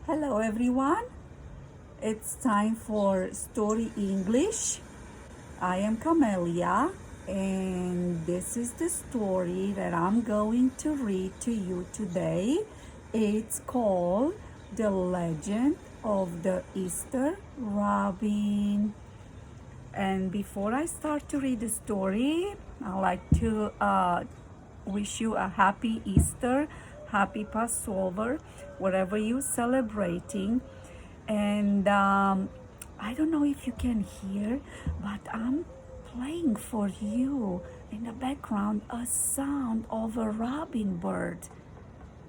Hello everyone, it's time for Story English. I am Camelia and this is the story that I'm going to read to you today. It's called The Legend of the Easter Robin. And before I start to read the story, I'd like to wish you a happy Easter, happy Passover, whatever you're celebrating. And I don't know if you can hear, but I'm playing for you in the background a sound of a robin bird,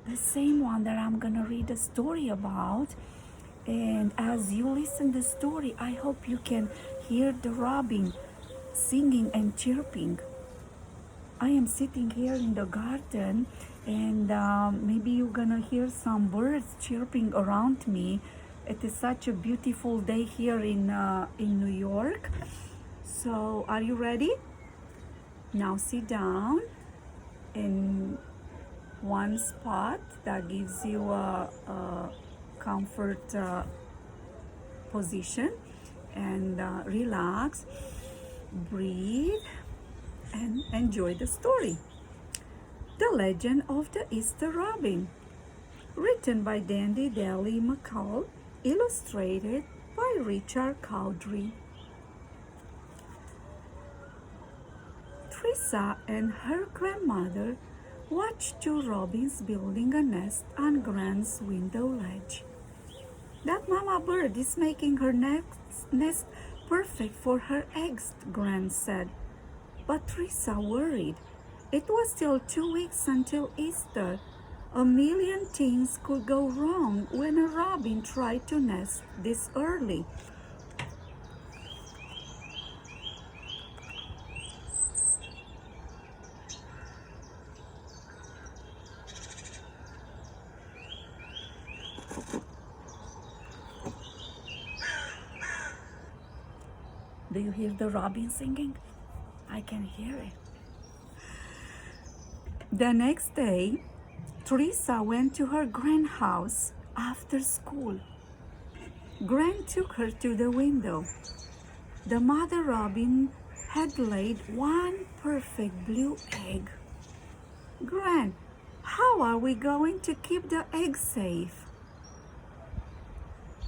the same one that I'm gonna read a story about. And as you listen to the story, I hope you can hear the robin singing and chirping. I am sitting here in the garden and maybe you're gonna hear some birds chirping around me. It is such a beautiful day here in New York. So are you ready? Now sit down in one spot that gives you a comfort position and relax, breathe, and enjoy the story. The Legend of the Easter Robin, written by Dandi Daley Mackall, illustrated by Richard Cowdery. Teresa and her grandmother watched two robins building a nest on Gran's window ledge. "That mama bird is making her nest perfect for her eggs," Gran said. But Teresa worried. It was still 2 weeks until Easter. A million things could go wrong when a robin tried to nest this early. Do you hear the robin singing? I can hear it. The next day, Teresa went to her grandhouse after school. Gran took her to the window. The mother robin had laid one perfect blue egg. "Gran, how are we going to keep the egg safe?"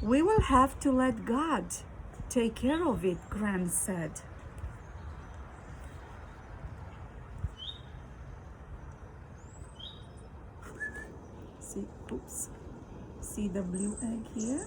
"We will have to let God take care of it," Gran said. See the blue egg here?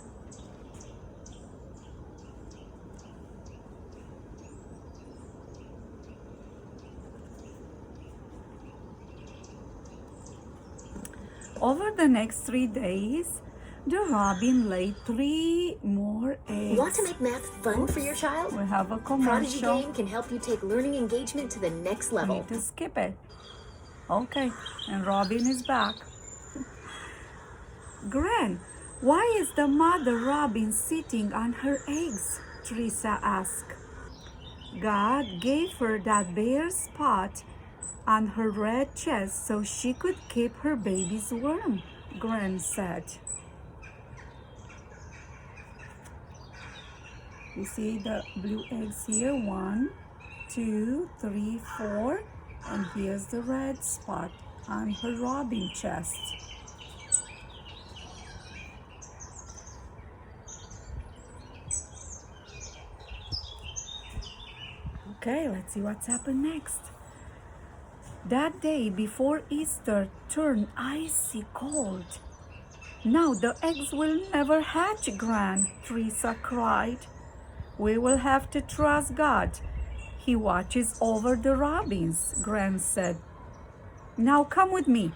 Over the next 3 days, the robin laid 3 more eggs. Want to make math fun for your child? We have a Prodigy commercial. Game can help you take learning engagement to the next level. Need to skip it. Okay, and Robin is back. "Gran, why is the mother robin sitting on her eggs?" Teresa asked. "God gave her that bare spot on her red chest so she could keep her babies warm," Gran said. You see the blue eggs here? 1, 2, 3, 4, and here's the red spot on her robin chest. Okay, let's see what's happened next. That day before Easter turned icy cold. "Now the eggs will never hatch, Gran," Teresa cried. "We will have to trust God. He watches over the robins," Gran said. "Now come with me."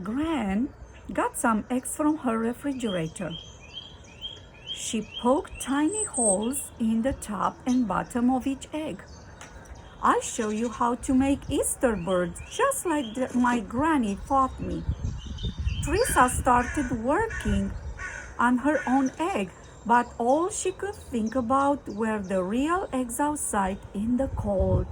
Gran got some eggs from her refrigerator. She poked tiny holes in the top and bottom of each egg. "I'll show you how to make Easter birds just like my granny taught me." Teresa started working on her own egg, but all she could think about were the real eggs outside in the cold.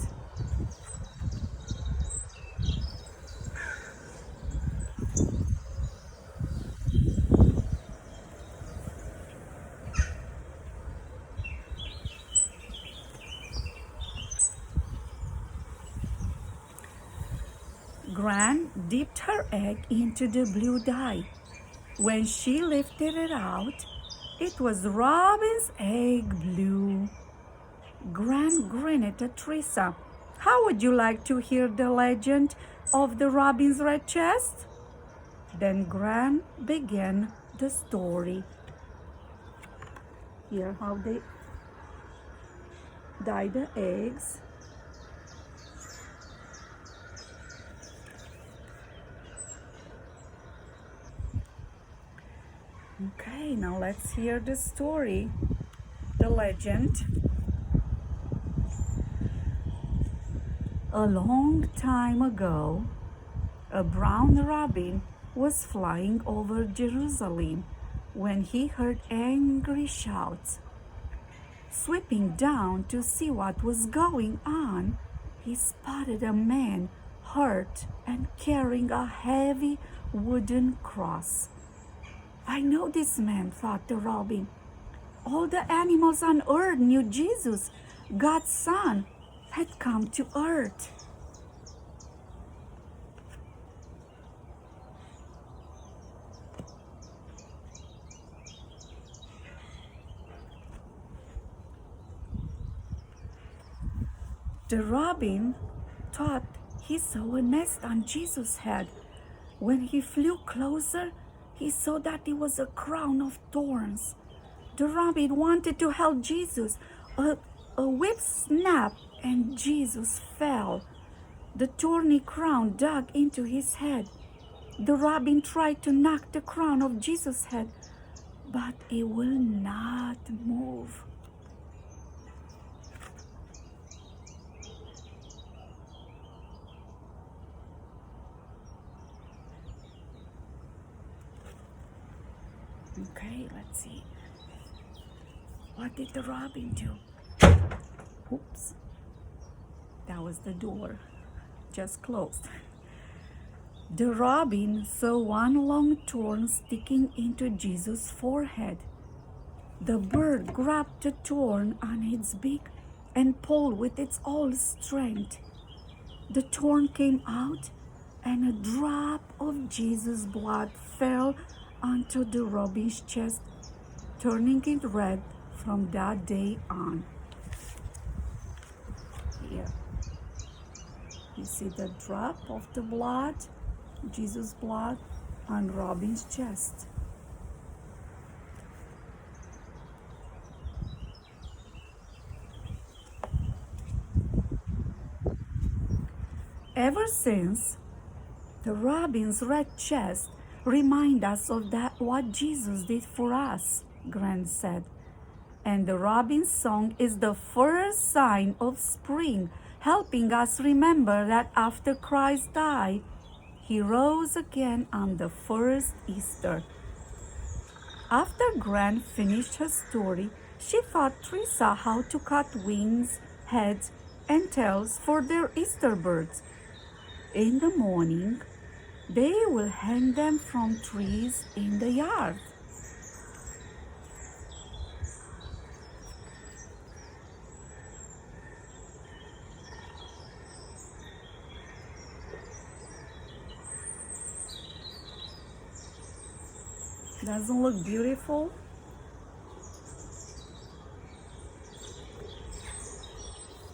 Gran dipped her egg into the blue dye. When she lifted it out, it was Robin's egg blue. Gran grinned at Teresa. How would you like to hear the legend of the Robin's red chest? Then Gran began the story. Here how they dye the eggs. Okay, now let's hear the story, the legend. A long time ago, a brown robin was flying over Jerusalem when he heard angry shouts. Sweeping down to see what was going on, he spotted a man hurt and carrying a heavy wooden cross. I know this man, thought the robin. All the animals on earth knew Jesus, God's Son, had come to earth. The robin thought he saw a nest on Jesus' head. When he flew closer, he saw that it was a crown of thorns. The robin wanted to help Jesus. A whip snapped and Jesus fell. The thorny crown dug into his head. The robin tried to knock the crown off Jesus' head, but it will not move. Okay, let's see. What did the robin do? Oops. That was the door. Just closed. The robin saw one long thorn sticking into Jesus' forehead. The bird grabbed the thorn on its beak and pulled with its all strength. The thorn came out, and a drop of Jesus' blood fell onto the robin's chest, turning it red from that day on. Here, you see the drop of the blood, Jesus' blood, on Robin's chest. Ever since, the robin's red chest remind us of that what Jesus did for us, Gran said. And the robin's song is the first sign of spring, helping us remember that after Christ died, he rose again on the first Easter. After Gran finished her story, she taught Teresa how to cut wings, heads, and tails for their Easter birds. In the morning, they will hang them from trees in the yard. Doesn't look beautiful?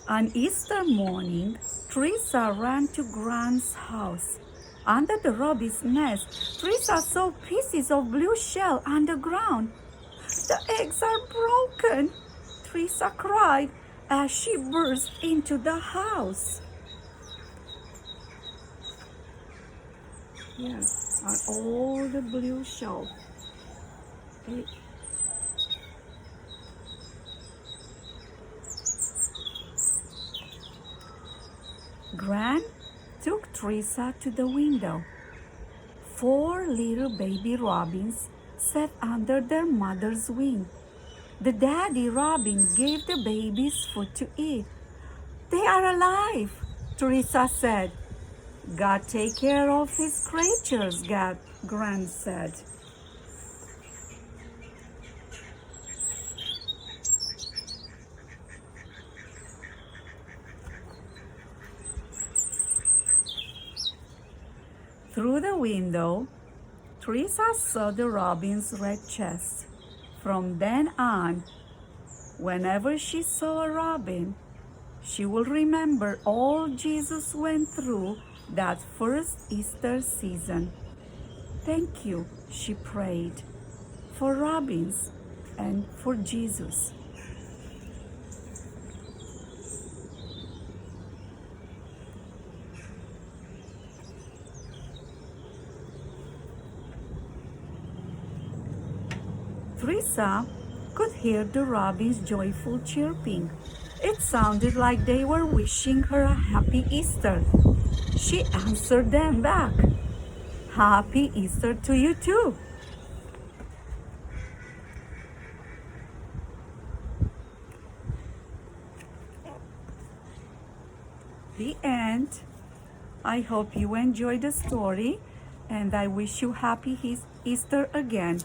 On Easter morning, Teresa ran to Gran's house. Under the robin's nest, Teresa saw pieces of blue shell on the ground. The eggs are broken, Teresa cried as she burst into the house. Here are all the blue shells. Okay. Gran took Teresa to the window. 4 little baby robins sat under their mother's wing. The daddy robin gave the babies food to eat. "They are alive," Teresa said. "God take care of his creatures," Gran said. Through the window, Teresa saw the robin's red chest. From then on, whenever she saw a robin, she will remember all Jesus went through that first Easter season. "Thank you," she prayed, "for robins and for Jesus." Teresa could hear the robins' joyful chirping. It sounded like they were wishing her a happy Easter. She answered them back, "Happy Easter to you too." The end. I hope you enjoyed the story, and I wish you happy Easter again.